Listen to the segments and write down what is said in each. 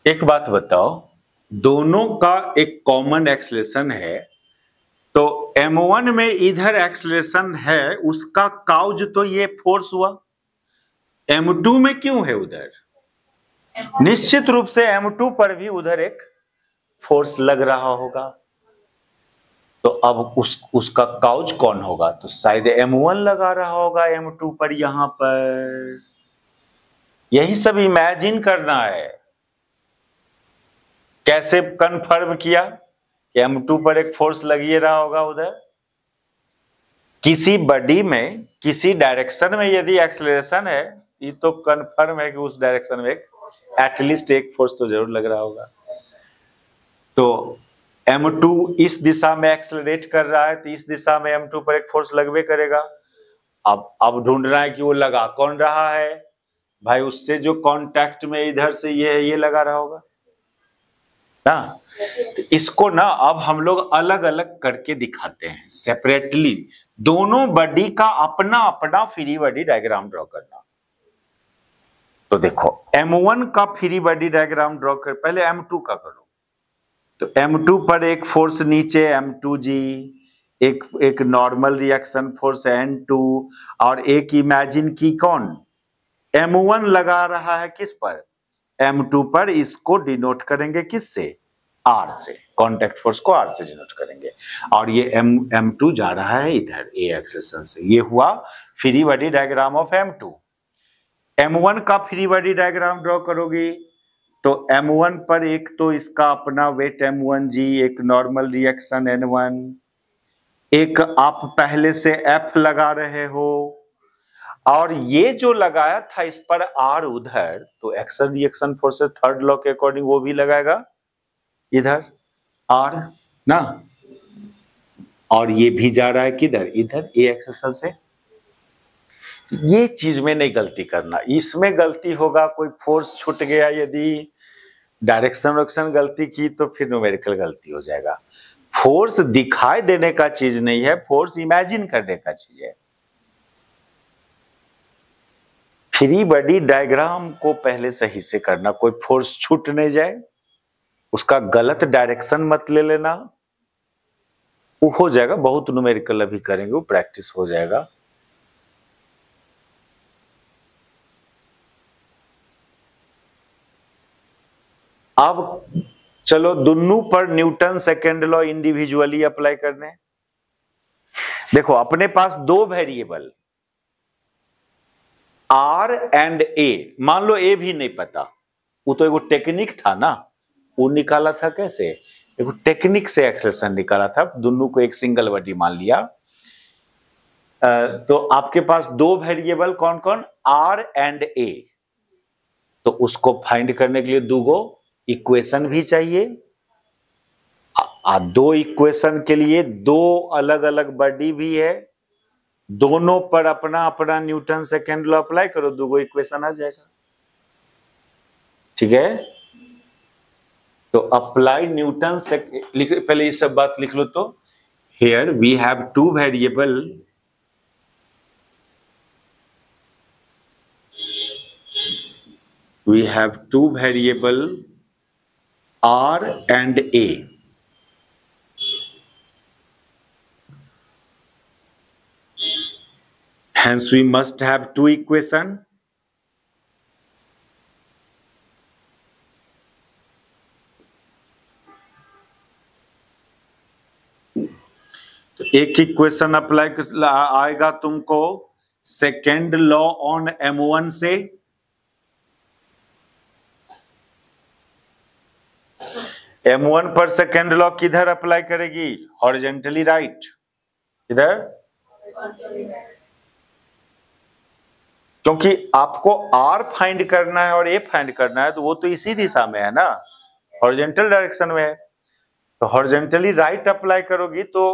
एक बात बताओ, दोनों का एक कॉमन एक्सलेशन है, तो m1 में इधर एक्सलेशन है, उसका काउज तो ये फोर्स हुआ, m2 में क्यों है उधर? निश्चित रूप से m2 पर भी उधर एक फोर्स लग रहा होगा। तो अब उसका काउज कौन होगा? तो शायद m1 लगा रहा होगा m2 पर, यहां पर। यही सब इमेजिन करना है। कैसे कंफर्म किया कि m2 पर एक फोर्स लग ही रहा होगा उधर? किसी बॉडी में किसी डायरेक्शन में यदि एक्सेलरेशन है, ये तो कंफर्म है कि उस डायरेक्शन में एटलीस्ट एक फोर्स तो जरूर लग रहा होगा। तो m2 इस दिशा में एक्सेलरेट कर रहा है, तो इस दिशा में m2 पर एक फोर्स लगवे करेगा। अब ढूंढना है कि वो लगा कौन रहा है। भाई उससे जो कांटेक्ट में इधर से ये लगा रहा होगा ना। तो इसको ना अब हम लोग अलग अलग करके दिखाते हैं, सेपरेटली। दोनों बॉडी का अपना अपना फ्री बॉडी डायग्राम ड्रॉ करना। तो देखो m1 का फ्री बॉडी डायग्राम ड्रॉ कर, पहले m2 का करो। तो m2 पर एक फोर्स नीचे m2g, एक नॉर्मल रिएक्शन फोर्स n2, और एक इमेजिन की कौन m1 लगा रहा है किस पर? m2 पर। इसको डिनोट करेंगे किससे? r से। कांटेक्ट फोर्स को r से डिनोट करेंगे। और ये m2 जा रहा है इधर a एक्सेशन से। ये हुआ free body diagram of m2। m1 का फ्री बॉडी डायग्राम ड्रॉ करोगी तो m1 पर एक तो इसका अपना वेट m1g, एक नॉर्मल रिएक्शन n1, एक आप पहले से f लगा रहे हो, और ये जो लगाया था इस पर r उधर, तो action reaction force third law के अकॉर्डिंग वो भी लगाएगा इधर r ना। और ये भी जा रहा है किधर? इधर a एक्सेशन से। ये चीज में नहीं गलती करना। इसमें गलती होगा, कोई फोर्स छूट गया, यदि डायरेक्शन गलती की तो फिर न्यूमेरिकल गलती हो जाएगा। फोर्स दिखाई देने का चीज नहीं है, फोर्स इमेजिन करने का चीज है। फ्री बॉडी डायग्राम को पहले सही से करना, कोई फोर्स छूट नहीं जाए, उसका गलत डायरेक्शन मत ले लेना। वो हो जाएगा, बहुत न्यूमेरिकल अभी करेंगे, वो प्रैक्टिस हो जाएगा। अब चलो दोनों पर Newton second law individually apply करने। देखो अपने पास दो वेरिएबल आर एंड ए, मान लो ए भी नहीं पता, वो तो एगो टेक्निक था ना, वो निकाला था कैसे? एगो टेक्निक से एक्सेशन निकाला था, दोनों को एक सिंगल बॉडी मान लिया। तो आपके पास दो वेरिएबल कौन कौन? आर एंड ए। तो उसको फाइंड करने के लिए दो इक्वेशन भी चाहिए। दो इक्वेशन के लिए दो अलग अलग बॉडी भी है, दोनों पर अपना अपना न्यूटन सेकेंड लॉ अप्लाई करो, दो इक्वेशन आ जाएगा। ठीक है, तो अप्लाई न्यूटन से पहले ये सब बात लिख लो। तो here we have two variable, we have two variable r and a. Hence we must have two equation. तो एक इक्वेशन अप्लाई आएगा तुमको सेकेंड लॉ ऑन m1 से। m1 पर सेकेंड लॉ किधर अप्लाई करेगी? Horizontally right. इधर, क्योंकि आपको r फाइंड करना है और a फाइंड करना है, तो वो तो इसी दिशा में है ना, हॉरिजेंटल डायरेक्शन में है। तो हॉरिजेंटली राइट अप्लाई करोगी तो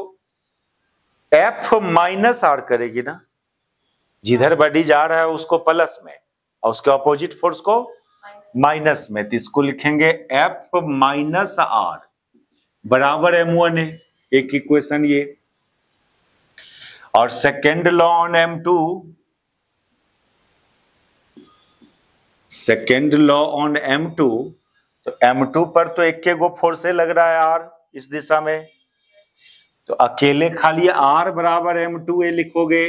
f माइनस r करेगी ना, जिधर बॉडी जा रहा है उसको प्लस में और उसके ऑपोजिट फोर्स को माइनस में। तो इसको लिखेंगे f माइनस r बराबर m1 है, एक इक्वेशन ये। और second law on m2, second law on m2, तो M2 पर तो एक के गो फोर्स लग रहा है R इस दिशा में, तो अकेले खाली R बराबर M2A लिखोगे।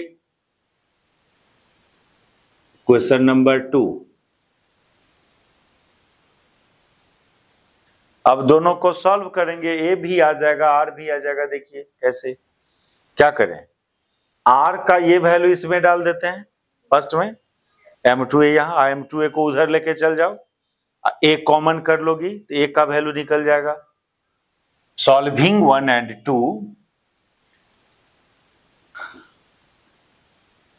क्वेश्चन नंबर 2, अब दोनों को सॉल्व करेंगे, ए भी आ जाएगा आर भी आ जाएगा। देखिए कैसे, क्या करें, आर का ये वैल्यू इसमें डाल देते हैं फर्स्ट में, M2A यहां, M2A को उधर लेके चल जाओ, ए कॉमन कर लोगी तो ए का वैल्यू निकल जाएगा। सॉल्विंग 1 and 2,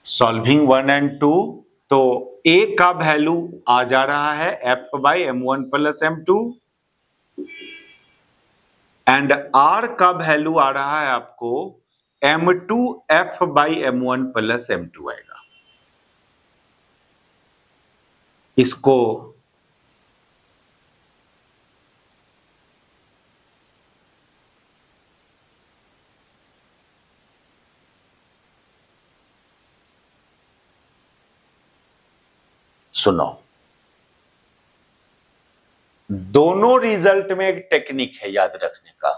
सॉल्विंग 1 and 2, तो ए का वैल्यू आ जा रहा है F/M1 + M2 एंड आर का वैल्यू आ रहा है आपको M2 F/M1 + M2 आएगा। इसको सुनो, दोनों रिजल्ट में एक टेक्निक है याद रखने का।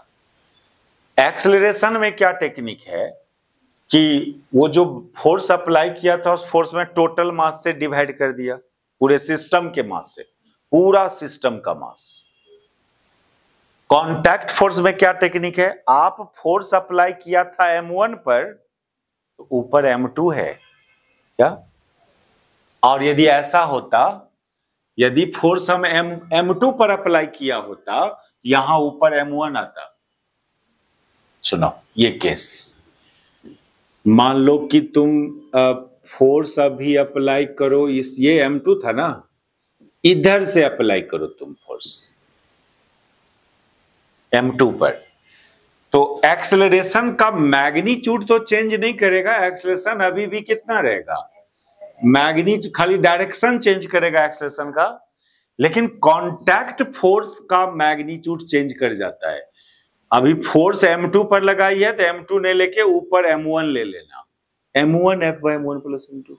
एक्सेलरेशन में क्या टेक्निक है कि वो जो फोर्स अप्लाई किया था उस फोर्स में टोटल मास से डिवाइड कर दिया, पूरे सिस्टम के मास से, पूरा सिस्टम का मास। कांटेक्ट फोर्स में क्या टेक्निक है, आप फोर्स अप्लाई किया था M1 पर, तो ऊपर M2 है क्या, और यदि ऐसा होता, यदि फोर्स हम M2 पर अप्लाई किया होता, यहां ऊपर M1 आता। सुनो ये केस, मान लो कि तुम फोर्स अभी अप्लाई करो, इस ये M2 था ना, इधर से अप्लाई करो तुम फोर्स M2 पर, तो एक्सेलरेशन का मैग्नीट्यूड तो चेंज नहीं करेगा, एक्सेलरेशन अभी भी कितना रहेगा, मैग्नीट्यूड खाली डायरेक्शन चेंज करेगा एक्सेलरेशन का, लेकिन कांटेक्ट फोर्स का मैग्नीट्यूड चेंज कर जाता है। अभी फोर्स M2 पर लगाई है तो M2 ने लेके ऊपर M1 ले लेना, M1 F/M1 + M2।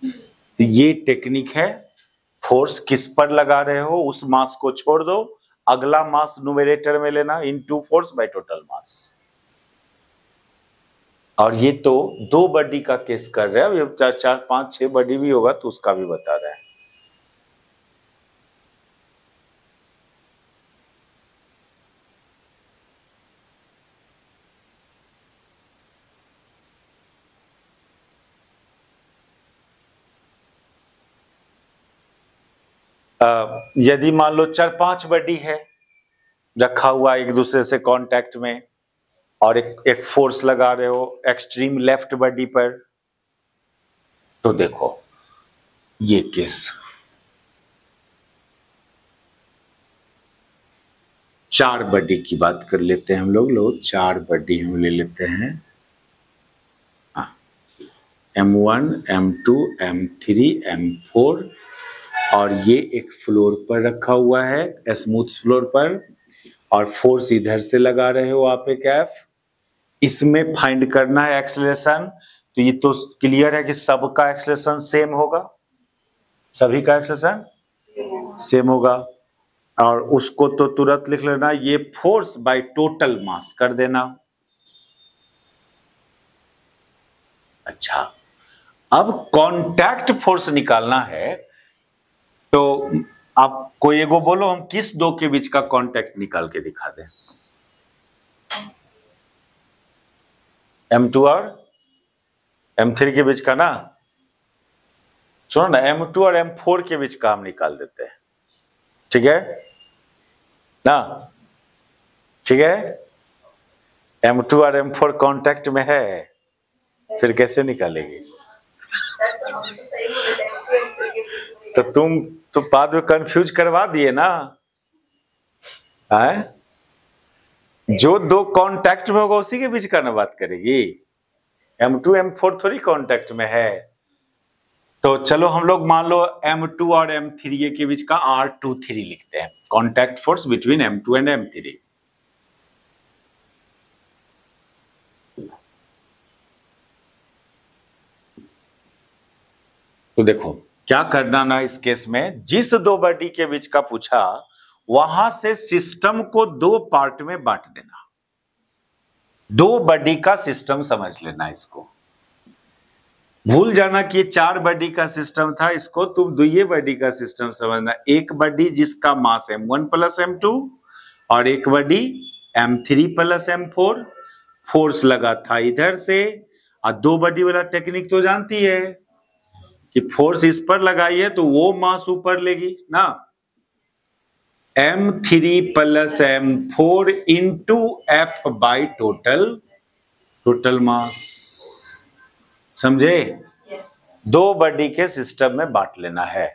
तो ये टेक्निक है, फोर्स किस पर लगा रहे हो उस मास को छोड़ दो, अगला मास न्यूमरेटर में लेना, into force by total mass. और ये तो 2 बॉडी का केस कर रहे हैं, अब 4, 4, 5, 6 बॉडी भी होगा तो उसका भी बता रहे हैं। यदि मान लो 4-5 बॉडी है रखा हुआ एक दूसरे से कांटेक्ट में, और एक फोर्स लगा रहे हो एक्सट्रीम लेफ्ट बॉडी पर, तो देखो ये केस, 4 बॉडी की बात कर लेते हैं हम लोग 4 बॉडी हम ले लेते हैं, M1 M2 M3 M4, और ये एक फ्लोर पर रखा हुआ है, स्मूथ फ्लोर पर, और फोर्स इधर से लगा रहे हो आप एक F, इसमें फाइंड करना है एक्सेलरेशन। तो ये तो क्लियर है कि सबका एक्सेलरेशन सेम होगा, सभी का एक्सेलरेशन सेम होगा, और उसको तो तुरंत लिख लेना, ये फोर्स बाय टोटल मास कर देना। अच्छा, अब कांटेक्ट फोर्स निकालना है, तो आप कोई एगो बोलो, हम किस 2 के बीच का कांटेक्ट निकाल के दिखा दें, M2 और M3 के बीच का ना, सुनो ना, M2 और M4 के बीच का हम निकाल देते हैं, ठीक है ना, ठीक है, M2 और M4 कांटेक्ट में है, फिर कैसे निकालेगी, तो तुम तो बाद में कंफ्यूज करवा दिए ना, है? जो 2 कांटेक्ट में होगा उसी के बीच का ना बात करेगी, M2 M4 थोड़ी कांटेक्ट में है। तो चलो हम लोग मान लो M2 और M3 के बीच का R23 लिखते हैं, contact force between M2 and M3। तो देखो क्या करना ना, इस केस में जिस 2 बॉडी के बीच का पूछा वहां से सिस्टम को 2 पार्ट में बांट देना। 2 बॉडी का सिस्टम समझ लेना। इसको भूल जाना कि ये 4 बॉडी का सिस्टम था, इसको तुम 2 बॉडी का सिस्टम समझना। एक बॉडी जिसका मास m1 प्लस m2 और एक body m3 plus m4। Force लगा था इधर से, और 2 बॉडी वाला टेक्निक तो जानती है कि फोर्स इस पर लगाई है तो वो मास ऊपर लेगी ना। m3 plus m4 into f by total mass. समझे? 2 बॉडी के सिस्टम में बांट लेना है।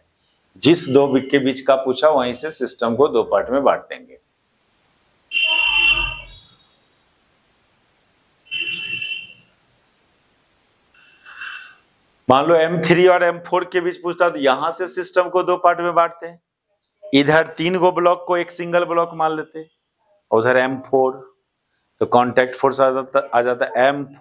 जिस 2 के बीच का पूछा वहीं से सिस्टम को 2 पार्ट में बांट देंगे। मान लो m3 और m4 के बीच पूछता तो यहां से सिस्टम को 2 पार्ट में बांटते हैं। इधर 3 गो ब्लॉक को एक सिंगल ब्लॉक मान लेते, उधर m4, तो कांटेक्ट फोर्स आ जाता m4